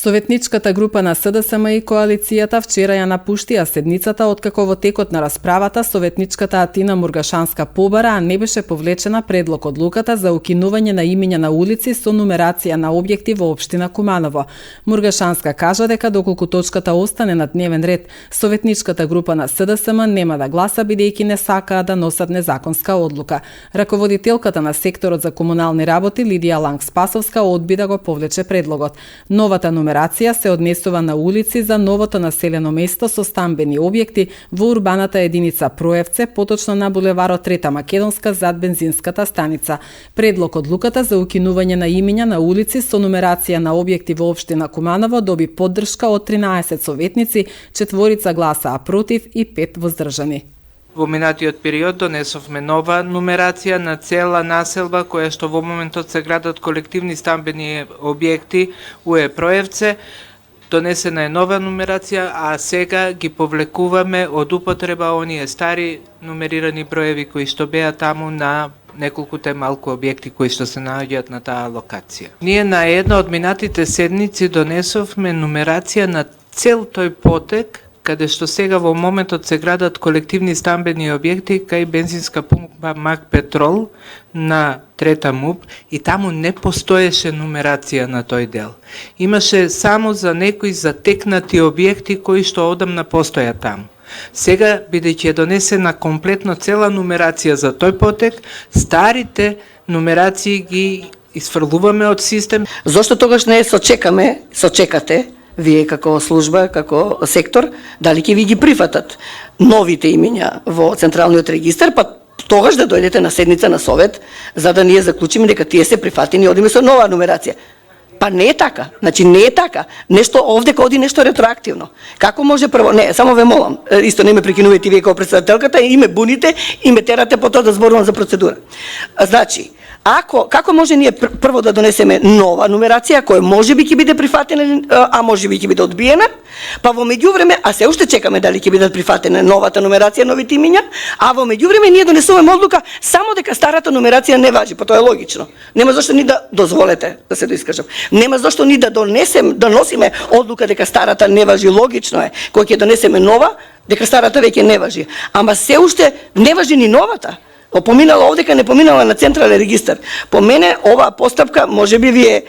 Советничката група на СДСМ и коалицијата вчера ја напуштија седницата откако во текот на расправата советничката Атина Мургашанска побара, а не беше повлечена предлог одлуката за укинување на имиња на улици со нумерација на објекти во општина Куманово. Мургашанска кажа дека доколку точката остане на дневен ред, советничката група на СДСМ нема да гласа бидејќи не сакаа да носат незаконска одлука. Раководителката на секторот за комунални работи Лидија Ланг-Спасовска одби да го повлече предлогот. Новата нумерација се однесува на улици за новото населено место со стамбени објекти во урбаната единица Проевце, поточно на булеварот Трета Македонска зад бензинската станица. Предлог одлуката за укинување на имиња на улици со нумерација на објекти во општина Куманово доби поддршка од 13 советници, 4 гласаа против и 5 воздржани. Во минатиот период донесовме нова нумерација на цела населба која што во моментот се градат колективни стамбени објекти УЕ Проевце. Донесена е нова нумерација, а сега ги повлекуваме од употреба оние стари нумерирани броеви кои што беа таму на неколкуте малку објекти кои што се наоѓаат на таа локација. Ние на една од минатите седници донесовме нумерација на цел тој потек каде што сега во моментот се градат колективни стамбени објекти кај бензинска пумпа Мак Петрол на Трета МУП и таму не постоеше нумерација на тој дел. Имаше само за некои затекнати објекти кои што одамна постоја таму. Сега, бидејќи е донесена комплетно цела нумерација за тој потек, старите нумерации ги изфрлуваме од систем. Зошто тогаш не сочекате вие како служба, како сектор, дали ќе ви ги прифатат новите имиња во Централниот регистар, па тогаш да дојдете на седница на совет, за да ние заклучиме дека тие се прифатени и одиме со нова нумерација. Па не е така, не е така. Нешто овде оди нешто ретроактивно. Како може прво, не, само ве молам, исто не ме прекинувате вие како претседателката и ме буните и ме терате потоа да зборувам за процедура. Значи, како може ние прво да донесеме нова нумерација која можеби ќе биде прифатена, а можеби ќе биде одбиена, па во меѓувреме, а се уште чекаме дали ќе бидат прифатена новата нумерација, новите имиња, а во меѓувреме ние донесуваме одлука само дека старата нумерација не важи, па тоа е логично. Нема зашто ни да дозволете да се доискажам. Нема зашто ни да носиме одлука дека старата не важи, логично е. Кога ќе донесеме нова, дека старата веќе не важи. Ама се уште не важи ни новата. Поминала овдека, не поминала на Централен регистар. По мене оваа постапка, можеби вие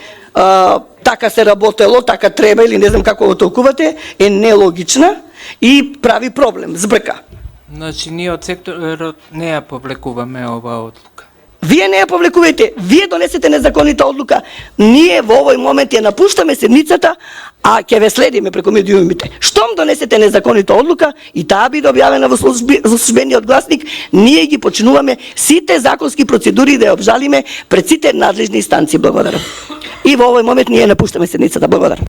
така се работело, така треба или не знам како го толкувате, е нелогична и прави проблем, збрка. Значи, ние од секторот не ја повлекуваме оваа одлука. Вие не ја повлекувате, вие донесете незаконита одлука. Ние во овој момент ја напуштаме седницата, а ќе ве следиме преку медиумите. Штом донесете незаконита одлука и таа биде објавена во службениот гласник, ние ги почнуваме сите законски процедури да ја обжалиме пред сите надлежни инстанции. Благодарам. И во овој момент ние напуштаме седницата. Благодарам.